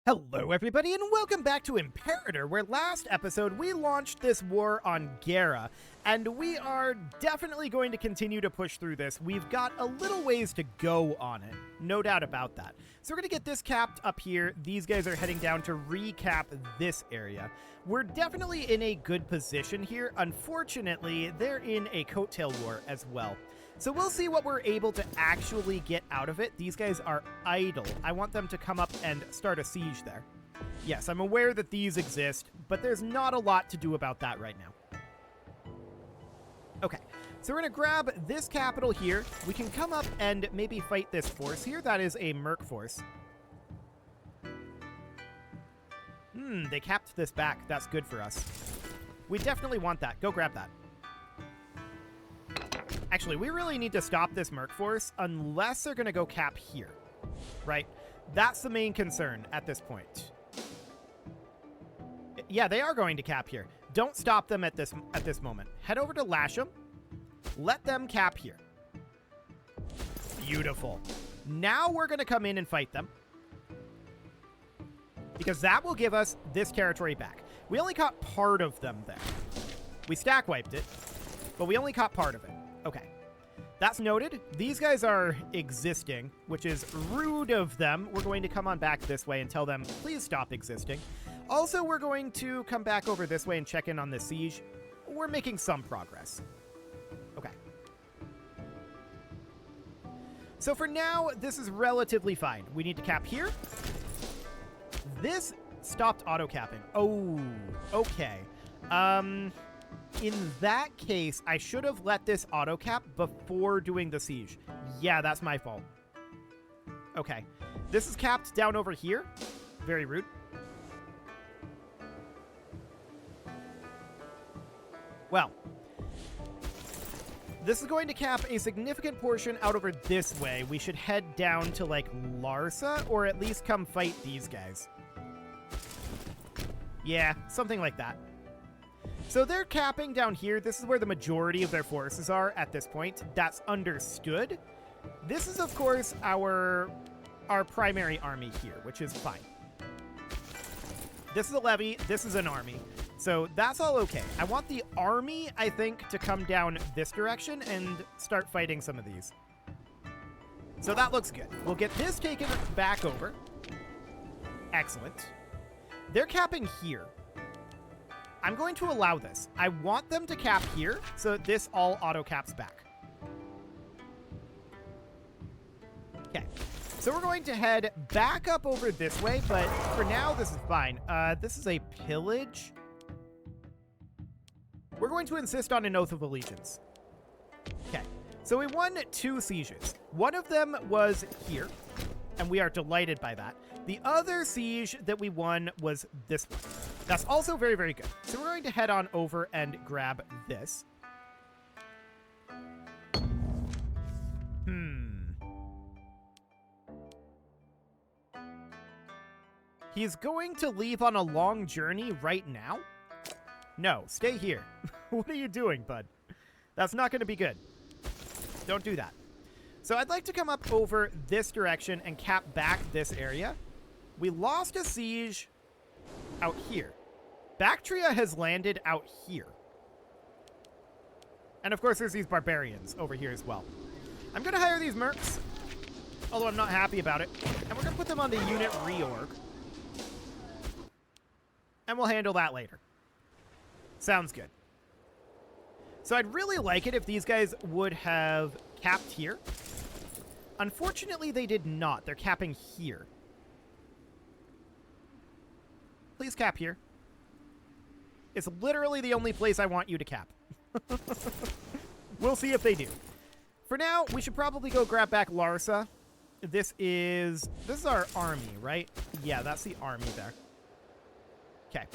Hello everybody and welcome back to Imperator, where last episode we launched this war on Gara, and we are definitely going to continue to push through this. We've got a little ways to go on it, no doubt about that. So we're going to get this capped up here. These guys are heading down to recap this area. We're definitely in a good position here. Unfortunately, they're in a coattail war as well. So we'll see what we're able to actually get out of it. These guys are idle. I want them to come up and start a siege there. Yes, I'm aware that these exist, but there's not a lot to do about that right now. Okay, so we're going to grab this capital here. We can come up and maybe fight this force here. That is a merc force. They capped this back. That's good for us. We definitely want that. Go grab that. Actually, we really need to stop this merc force unless they're going to go cap here, right? That's the main concern at this point. Yeah, they are going to cap here. Don't stop them at this moment. Head over to Lasham. Let them cap here. Beautiful. Now we're going to come in and fight them, because that will give us this territory back. We only caught part of them there. We stack wiped it, but we only caught part of it. Okay, that's noted. These guys are existing, which is rude of them. We're going to come on back this way and tell them, please stop existing. Also, we're going to come back over this way and check in on the siege. We're making some progress. Okay. So for now, this is relatively fine. We need to cap here. This stopped auto-capping. Oh, okay. In that case, I should have let this auto-cap before doing the siege. Yeah, that's my fault. Okay. This is capped down over here. Very rude. Well, this is going to cap a significant portion out over this way. We should head down to, like, Larsa, or at least come fight these guys. Yeah, something like that. So they're capping down here. This is where the majority of their forces are at this point. That's understood. This is, of course, our primary army here, which is fine. This is a levy. This is an army. So that's all okay. I want the army, I think, to come down this direction and start fighting some of these. So that looks good. We'll get this taken back over. Excellent. They're capping here. I'm going to allow this. I want them to cap here, so that this all auto-caps back. Okay. So we're going to head back up over this way, but for now, this is fine. This is a pillage. We're going to insist on an Oath of Allegiance. Okay. So we won 2 sieges. One of them was here, and we are delighted by that. The other siege that we won was this one. That's also very, very good. So we're going to head on over and grab this. He's going to leave on a long journey right now? No, stay here. What are you doing, bud? That's not going to be good. Don't do that. So I'd like to come up over this direction and cap back this area. We lost a siege out here. Bactria has landed out here. And of course, there's these barbarians over here as well. I'm going to hire these mercs, although I'm not happy about it. And we're going to put them on the unit reorg. And we'll handle that later. Sounds good. So I'd really like it if these guys would have capped here. Unfortunately, they did not. They're capping here. Please cap here. It's literally the only place I want you to cap. We'll see if they do. For now, we should probably go grab back Larsa. This is our army, right? Yeah, that's the army there. Okay.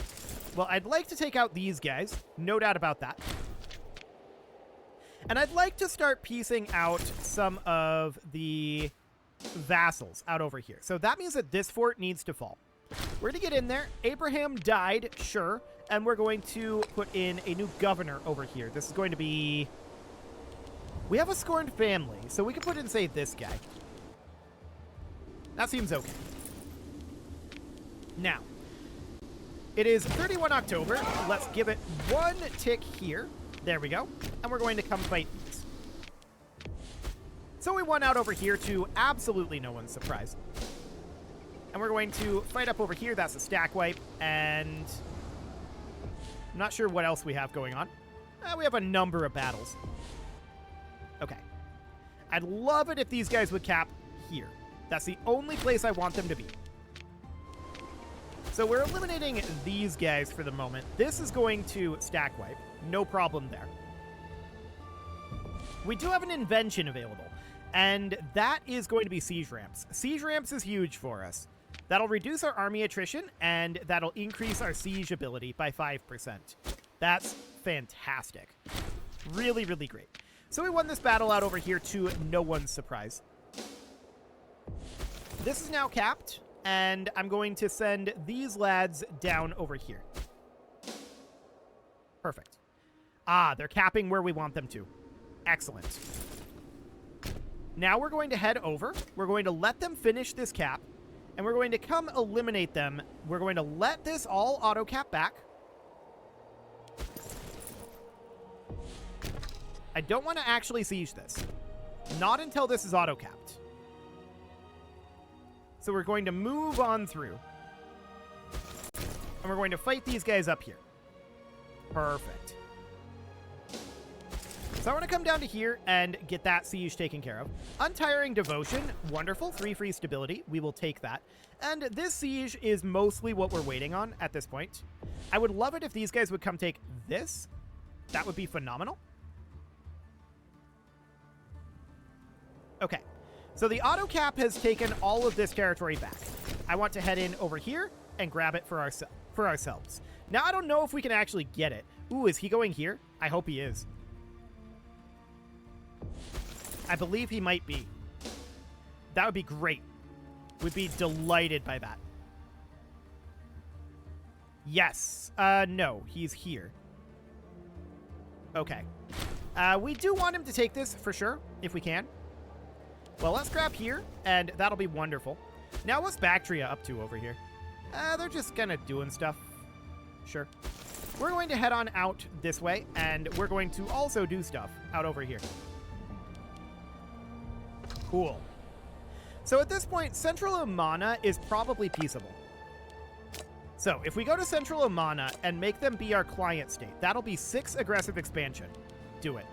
Well, I'd like to take out these guys. No doubt about that. And I'd like to start piecing out some of the vassals out over here. So that means that this fort needs to fall. We're going to get in there. Abraham died, sure. And we're going to put in a new governor over here. This is going to be... We have a scorned family, so we can put in, say, this guy. That seems okay. Now, it is 31 October. Let's give it one tick here. There we go. And we're going to come fight these. So we won out over here to absolutely no one's surprise. And we're going to fight up over here. That's a stack wipe. And I'm not sure what else we have going on. We have a number of battles. Okay. I'd love it if these guys would cap here. That's the only place I want them to be. So we're eliminating these guys for the moment. This is going to stack wipe. No problem there. We do have an invention available, and that is going to be siege ramps. Siege ramps is huge for us. That'll reduce our army attrition, and that'll increase our siege ability by 5%. That's fantastic. Really, really great. So we won this battle out over here to no one's surprise. This is now capped, and I'm going to send these lads down over here. Perfect. Ah, they're capping where we want them to. Excellent. Now we're going to head over. We're going to let them finish this cap, and we're going to come eliminate them. We're going to let this all auto cap back. I don't want to actually siege this. Not until this is auto capped. So we're going to move on through. And we're going to fight these guys up here. Perfect. So I want to come down to here and get that siege taken care of. Untiring Devotion, wonderful. 3 free stability. We will take that. And this siege is mostly what we're waiting on at this point. I would love it if these guys would come take this. That would be phenomenal. Okay. So the auto cap has taken all of this territory back. I want to head in over here and grab it for ourselves. Now, I don't know if we can actually get it. Ooh, is he going here? I hope he is. I believe he might be. That would be great. We'd be delighted by that. Yes. No, he's here. Okay. We do want him to take this for sure, if we can. Well, let's grab here, and that'll be wonderful. Now, what's Bactria up to over here? They're just kind of doing stuff. Sure. We're going to head on out this way, and we're going to also do stuff out over here. Cool. So at this point, Central Omana is probably peaceable. So if we go to Central Omana and make them be our client state, that'll be 6 aggressive expansion. Do it.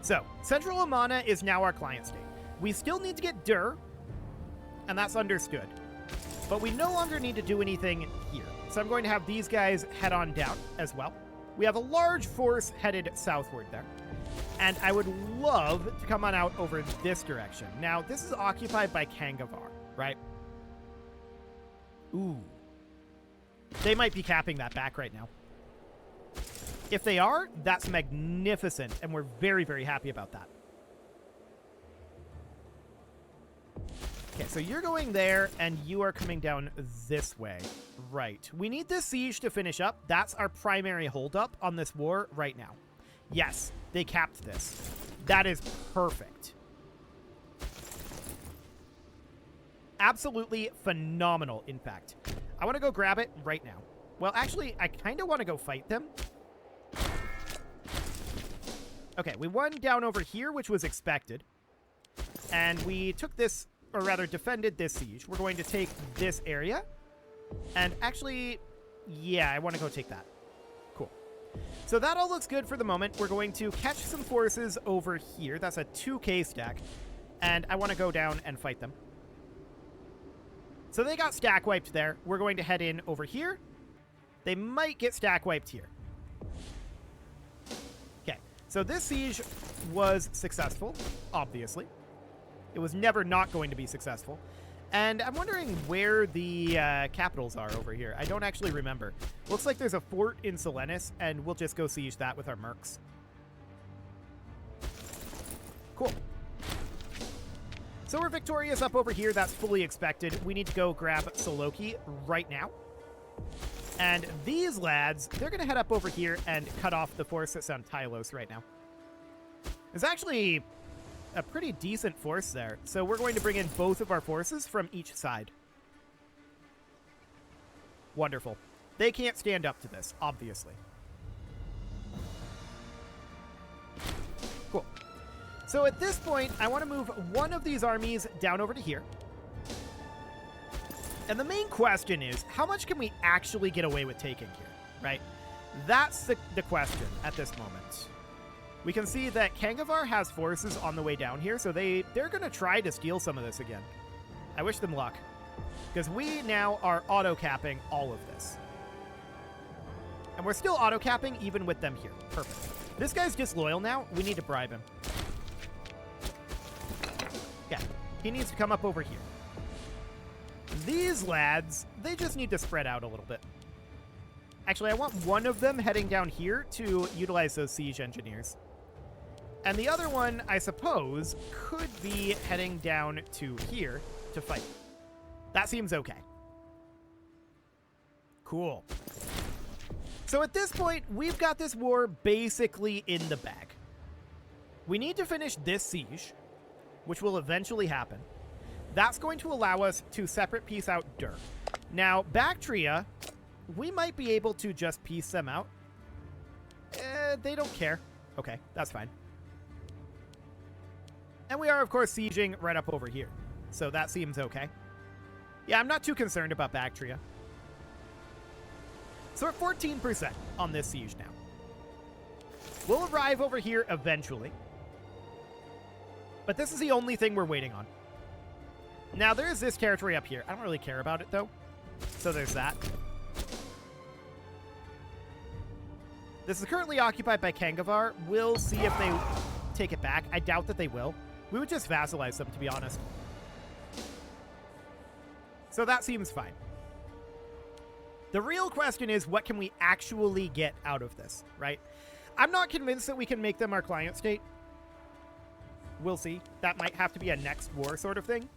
So Central Omana is now our client state. We still need to get Dur, and that's understood. But we no longer need to do anything here. So I'm going to have these guys head on down as well. We have a large force headed southward there. And I would love to come on out over this direction. Now, this is occupied by Kangavar, right? Ooh. They might be capping that back right now. If they are, that's magnificent, and we're very, very happy about that. Okay, so you're going there, and you are coming down this way. Right. We need this siege to finish up. That's our primary holdup on this war right now. Yes, they capped this. That is perfect. Absolutely phenomenal, in fact. I want to go grab it right now. Well, actually, I kind of want to go fight them. Okay, we won down over here, which was expected. And we took this, or rather defended this siege. We're going to take this area. And actually, yeah, I want to go take that. Cool. So that all looks good for the moment. We're going to catch some forces over here. That's a 2K stack. And I want to go down and fight them. So they got stack wiped there. We're going to head in over here. They might get stack wiped here. Okay, so this siege was successful, obviously. It was never not going to be successful. And I'm wondering where the capitals are over here. I don't actually remember. Looks like there's a fort in Selenus, and we'll just go siege that with our mercs. Cool. So we're victorious up over here. That's fully expected. We need to go grab Soloki right now. And these lads, they're going to head up over here and cut off the force that's on Tylos right now. There's actually a pretty decent force there. So we're going to bring in both of our forces from each side. Wonderful. They can't stand up to this, obviously. Cool. So at this point, I want to move one of these armies down over to here. And the main question is, how much can we actually get away with taking here, right? That's the question at this moment. We can see that Kangavar has forces on the way down here, so they're going to try to steal some of this again. I wish them luck, because we now are auto-capping all of this. And we're still auto-capping even with them here. Perfect. This guy's disloyal now. We need to bribe him. Yeah, he needs to come up over here. These lads, they just need to spread out a little bit. Actually, I want one of them heading down here to utilize those siege engineers. And the other one, I suppose, could be heading down to here to fight. That seems okay. Cool. So at this point, we've got this war basically in the bag. We need to finish this siege, which will eventually happen. That's going to allow us to separate piece out Dur. Now, Bactria, we might be able to just piece them out. They don't care. Okay, that's fine. And we are, of course, sieging right up over here. So that seems okay. Yeah, I'm not too concerned about Bactria. So we're at 14% on this siege now. We'll arrive over here eventually. But this is the only thing we're waiting on. Now, there is this territory up here. I don't really care about it, though. So there's that. This is currently occupied by Kangavar. We'll see if they take it back. I doubt that they will. We would just vassalize them, to be honest. So that seems fine. The real question is, what can we actually get out of this, right? I'm not convinced that we can make them our client state. We'll see. That might have to be a next war sort of thing.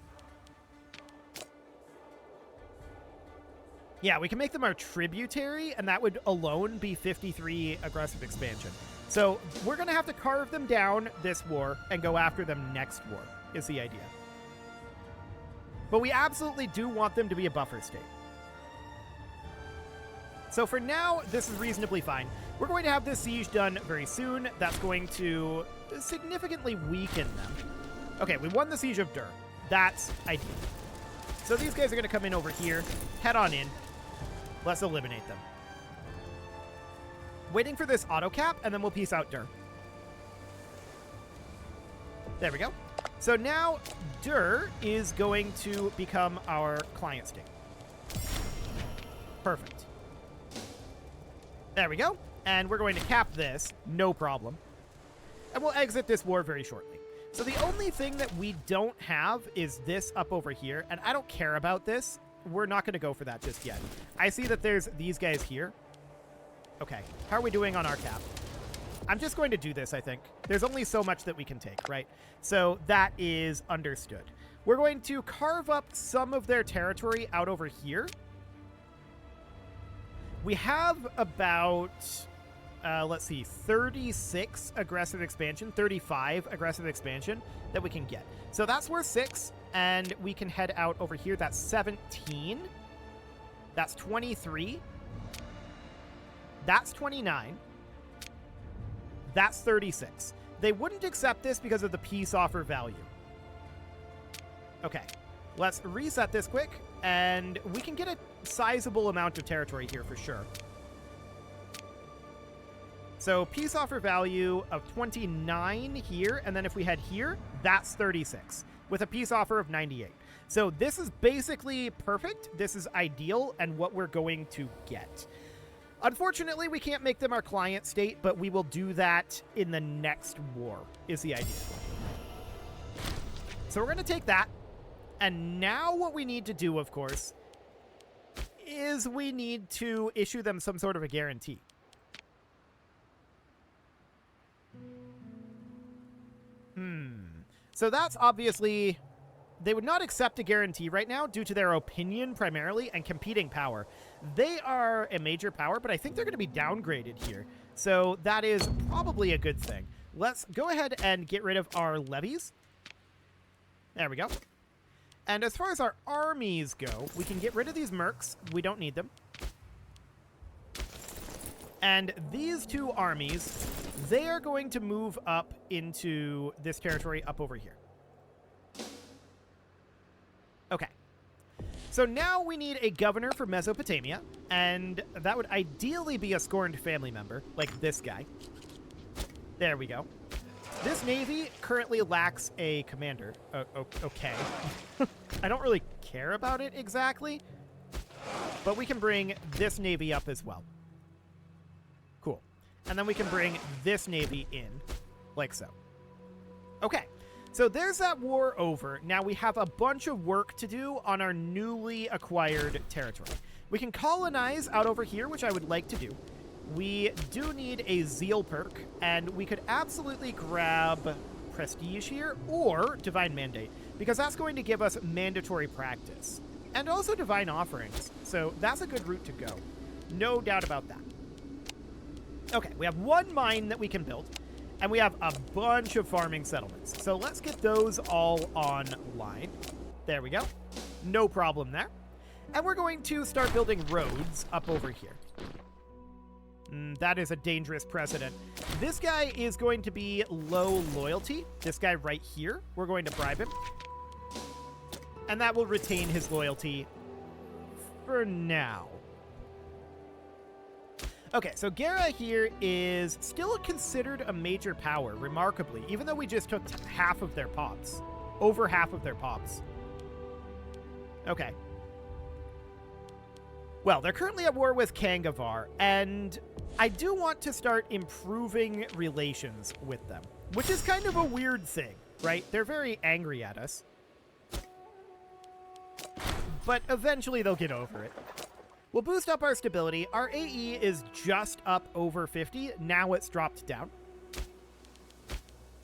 Yeah, we can make them our tributary, and that would alone be 53 aggressive expansion. So we're going to have to carve them down this war and go after them next war, is the idea. But we absolutely do want them to be a buffer state. So for now, this is reasonably fine. We're going to have this siege done very soon. That's going to significantly weaken them. Okay, we won the siege of Dur. That's ideal. So these guys are going to come in over here, head on in. Let's eliminate them. Waiting for this auto cap, and then we'll piece out Dur. There we go. So now Dur is going to become our client state. Perfect. There we go. And we're going to cap this, no problem. And we'll exit this war very shortly. So the only thing that we don't have is this up over here, and I don't care about this. We're not going to go for that just yet. I see that there's these guys here. Okay, how are we doing on our cap? I'm just going to do this, I think. There's only so much that we can take, right? So that is understood. We're going to carve up some of their territory out over here. We have about, let's see, 36 aggressive expansion, 35 aggressive expansion that we can get. So that's worth 6, and we can head out over here. That's 17. That's 23. That's 29. That's 36. They wouldn't accept this because of the peace offer value. Okay, let's reset this quick, and we can get a sizable amount of territory here for sure. So peace offer value of 29 here, and then if we head here, that's 36 with a peace offer of 98. So this is basically perfect. This is ideal and what we're going to get. Unfortunately, we can't make them our client state, but we will do that in the next war, is the idea. So we're going to take that. And now what we need to do, of course, is we need to issue them some sort of a guarantee. So that's obviously... They would not accept a guarantee right now due to their opinion primarily and competing power. They are a major power, but I think they're going to be downgraded here. So that is probably a good thing. Let's go ahead and get rid of our levies. There we go. And as far as our armies go, we can get rid of these mercs. We don't need them. And these two armies, they are going to move up into this territory up over here. Okay. So now we need a governor for Mesopotamia, and that would ideally be a scorned family member, like this guy. There we go. This navy currently lacks a commander. Okay. I don't really care about it exactly, but we can bring this navy up as well. Cool. And then we can bring this navy in, like so. Okay. So there's that war over. Now we have a bunch of work to do on our newly acquired territory. We can colonize out over here, which I would like to do. We do need a zeal perk, and we could absolutely grab prestige here or divine mandate, because that's going to give us mandatory practice and also divine offerings. So that's a good route to go. No doubt about that. Okay, we have one mine that we can build. And we have a bunch of farming settlements. So let's get those all online. There we go. No problem there. And we're going to start building roads up over here. That is a dangerous precedent. This guy is going to be low loyalty. This guy right here, we're going to bribe him. And that will retain his loyalty for now. Okay, so Gara here is still considered a major power, remarkably, even though we just took half of their pops. Over half of their pops. Okay. Well, they're currently at war with Kangavar, and I do want to start improving relations with them, which is kind of a weird thing, right? They're very angry at us. But eventually they'll get over it. We'll boost up our stability. Our AE is just up over 50. Now it's dropped down.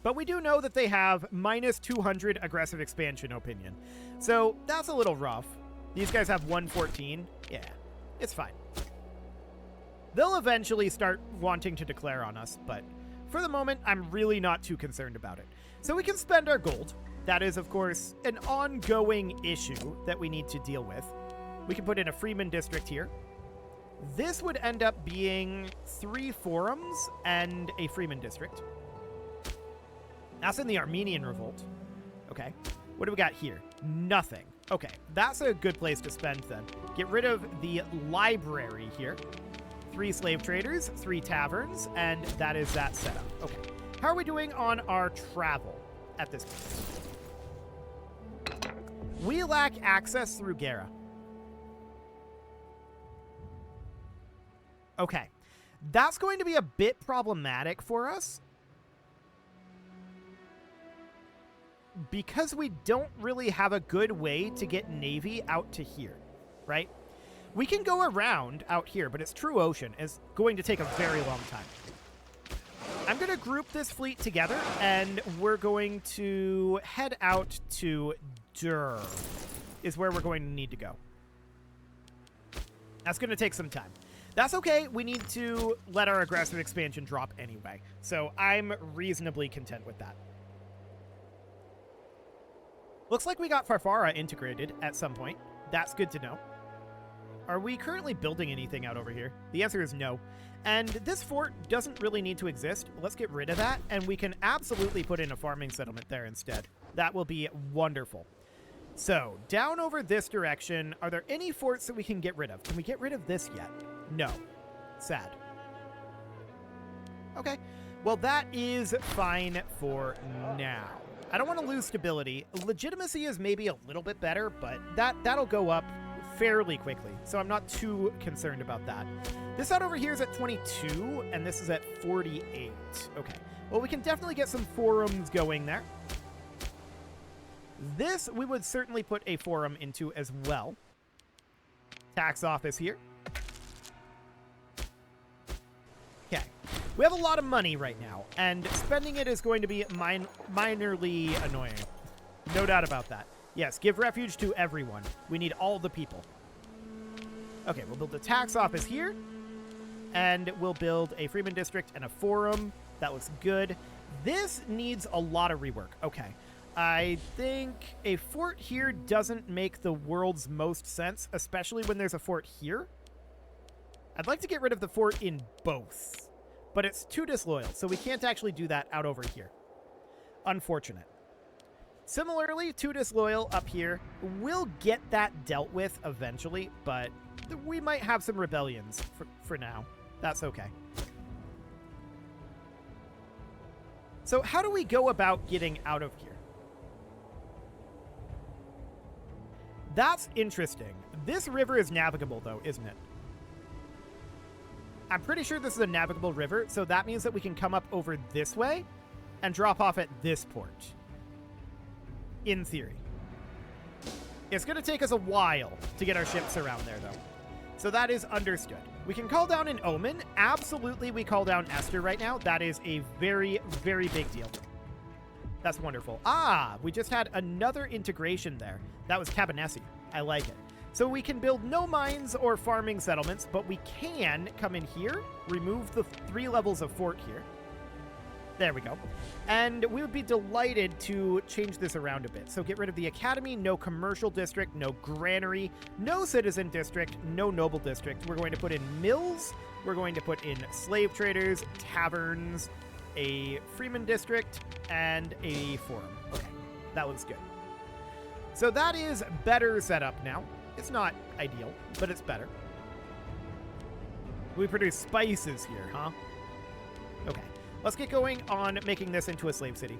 But we do know that they have minus 200 aggressive expansion opinion. So that's a little rough. These guys have 114. Yeah, it's fine. They'll eventually start wanting to declare on us, but for the moment, I'm really not too concerned about it. So we can spend our gold. That is, of course, an ongoing issue that we need to deal with. We can put in a Freeman district here. This would end up being 3 forums and a Freeman district. That's in the Armenian Revolt. Okay. What do we got here? Nothing. Okay. That's a good place to spend then. Get rid of the library here. 3 slave traders, 3 taverns, and that is that setup. Okay. How are we doing on our travel at this point? We lack access through Gara. Okay, that's going to be a bit problematic for us because we don't really have a good way to get Navy out to here, right? We can go around out here, but it's true ocean. It's going to take a very long time. I'm going to group this fleet together, and we're going to head out to Dur, is where we're going to need to go. That's going to take some time. That's okay. We need to let our aggressive expansion drop anyway. So I'm reasonably content with that. Looks like we got Farfara integrated at some point. That's good to know. Are we currently building anything out over here? The answer is no. And this fort doesn't really need to exist. Let's get rid of that, and we can absolutely put in a farming settlement there instead. That will be wonderful. So, down over this direction, are there any forts that we can get rid of? Can we get rid of this yet? No. Sad. Okay. Well, that is fine for now. I don't want to lose stability. Legitimacy is maybe a little bit better, but that'll go up fairly quickly, so I'm not too concerned about that. This out over here is at 22, and this is at 48. Okay. Well, we can definitely get some forums going there. This we would certainly put a forum into as well. Tax office here. Okay. We have a lot of money right now, and spending it is going to be minorly annoying. No doubt about that. Yes, give refuge to everyone. We need all the people. Okay, we'll build a tax office here, and we'll build a Freeman district and a forum. That looks good. This needs a lot of rework. Okay. I think a fort here doesn't make the world's most sense, especially when there's a fort here. I'd like to get rid of the fort in both, but it's too disloyal, so we can't actually do that out over here. Unfortunate. Similarly, too disloyal up here. We'll get that dealt with eventually, but we might have some rebellions for now. That's okay. So how do we go about getting out of here? That's interesting. This river is navigable, though, isn't it? I'm pretty sure this is a navigable river, so that means that we can come up over this way and drop off at this port. In theory. It's going to take us a while to get our ships around there, though. So that is understood. We can call down an Omen. Absolutely, we call down Esther right now. That is a very, very big deal. That's wonderful. Ah, we just had another integration there. That was Cabanesi. I like it. So we can build no mines or farming settlements, but we can come in here, remove the 3 levels of fort here. There we go. And we would be delighted to change this around a bit. So get rid of the academy, no commercial district, no granary, no citizen district, no noble district. We're going to put in mills. We're going to put in slave traders, taverns, a freeman district, and a forum. Okay, that looks good. So that is better set up now. It's not ideal, but it's better. We produce spices here, huh? Okay. Let's get going on making this into a slave city.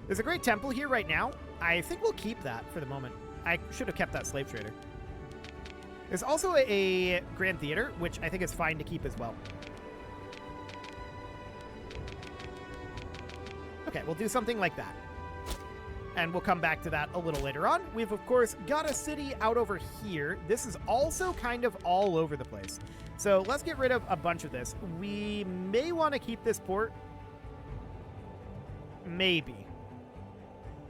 There's a great temple here right now. I think we'll keep that for the moment. I should have kept that slave trader. There's also a grand theater, which I think is fine to keep as well. Okay, we'll do something like that. And we'll come back to that a little later on. We've, of course, got a city out over here. This is also kind of all over the place. So let's get rid of a bunch of this. We may want to keep this port. Maybe.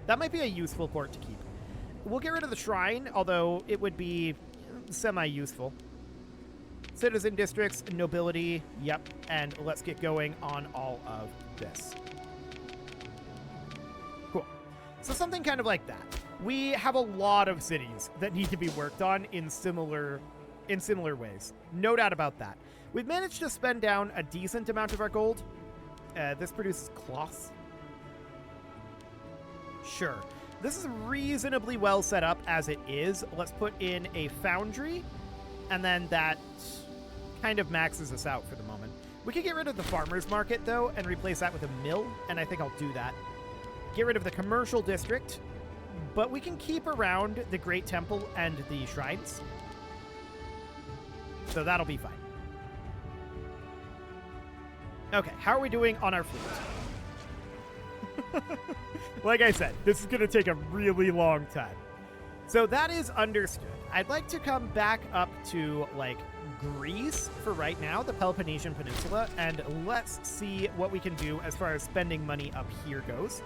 That might be a useful port to keep. We'll get rid of the shrine, although it would be semi-useful. Citizen districts, nobility, yep. And let's get going on all of this. Cool. So something kind of like that. We have a lot of cities that need to be worked on in similar ways. No doubt about that. We've managed to spend down a decent amount of our gold. This produces cloth. Sure. This is reasonably well set up as it is. Let's put in a foundry, and then that kind of maxes us out for the moment. We could get rid of the farmer's market, though, and replace that with a mill, and I think I'll do that. Get rid of the commercial district, but we can keep around the Great Temple and the shrines. So that'll be fine. Okay, how are we doing on our fleet? Like I said, this is going to take a really long time. So that is understood. I'd like to come back up to, like, Greece for right now, the Peloponnesian Peninsula, and let's see what we can do as far as spending money up here goes.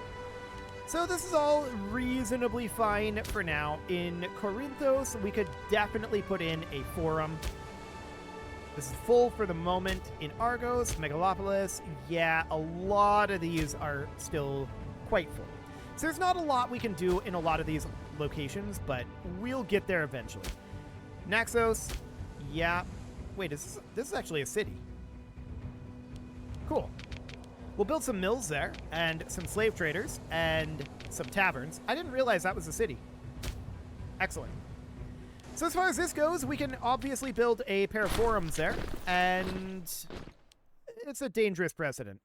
So this is all reasonably fine for now. In Corinthos, we could definitely put in a forum. This is full for the moment. In Argos, Megalopolis, yeah, a lot of these are still quite full. So there's not a lot we can do in a lot of these locations, but we'll get there eventually. Naxos, yeah. Wait, this is actually a city. Cool. We'll build some mills there, and some slave traders, and some taverns. I didn't realize that was a city. Excellent. So as far as this goes, we can obviously build a pair of forums there, and it's a dangerous precedent.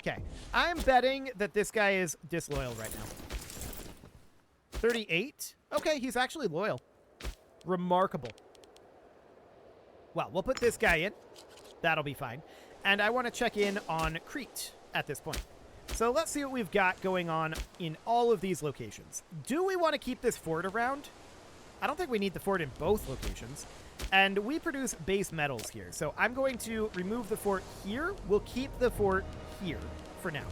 Okay, I'm betting that this guy is disloyal right now. 38? Okay, he's actually loyal. Remarkable. Well, we'll put this guy in. That'll be fine. And I want to check in on Crete at this point. So let's see what we've got going on in all of these locations. Do we want to keep this fort around? I don't think we need the fort in both locations. And we produce base metals here. So I'm going to remove the fort here. We'll keep the fort here for now.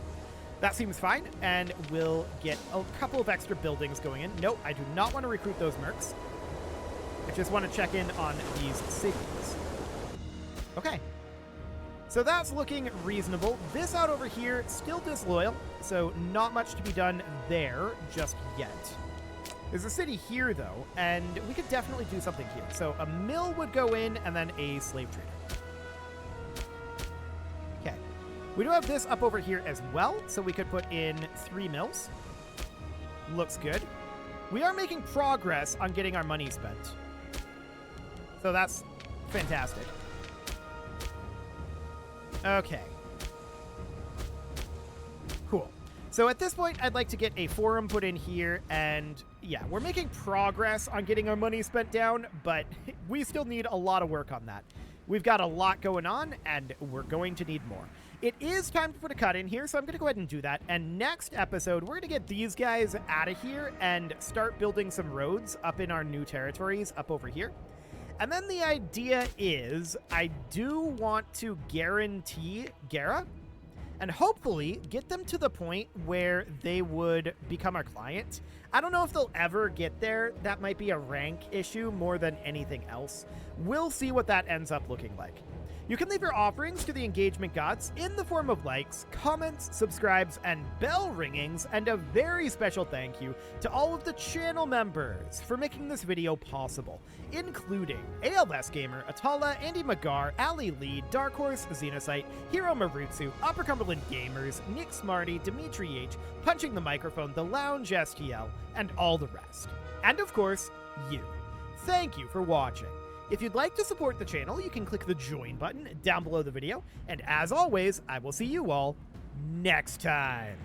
That seems fine. And we'll get a couple of extra buildings going in. Nope, I do not want to recruit those mercs. I just want to check in on these cities. Okay. So that's looking reasonable. This out over here, still disloyal, so not much to be done there just yet. There's a city here, though, and we could definitely do something here. So a mill would go in, and then a slave trader. Okay. We do have this up over here as well, so we could put in 3 mills. Looks good. We are making progress on getting our money spent. So that's fantastic. Okay. Cool. So at this point, I'd like to get a forum put in here, and yeah, we're making progress on getting our money spent down, but we still need a lot of work on that. We've got a lot going on, and we're going to need more. It is time to put a cut in here, so I'm going to go ahead and do that. And next episode, we're going to get these guys out of here and start building some roads up in our new territories up over here. And then the idea is I do want to guarantee Gara and hopefully get them to the point where they would become our client. I don't know if they'll ever get there. That might be a rank issue more than anything else. We'll see what that ends up looking like. You can leave your offerings to the engagement gods in the form of likes, comments, subscribes, and bell ringings, and a very special thank you to all of the channel members for making this video possible, including ALS Gamer, Atala, Andy Magar, Ali Lee, Dark Horse, Xenocyte, Hiro Marutsu, Upper Cumberland Gamers, Nick Smarty, Dimitri H, Punching the Microphone, The Lounge STL, and all the rest. And of course, you. Thank you for watching. If you'd like to support the channel, you can click the join button down below the video. And as always, I will see you all next time.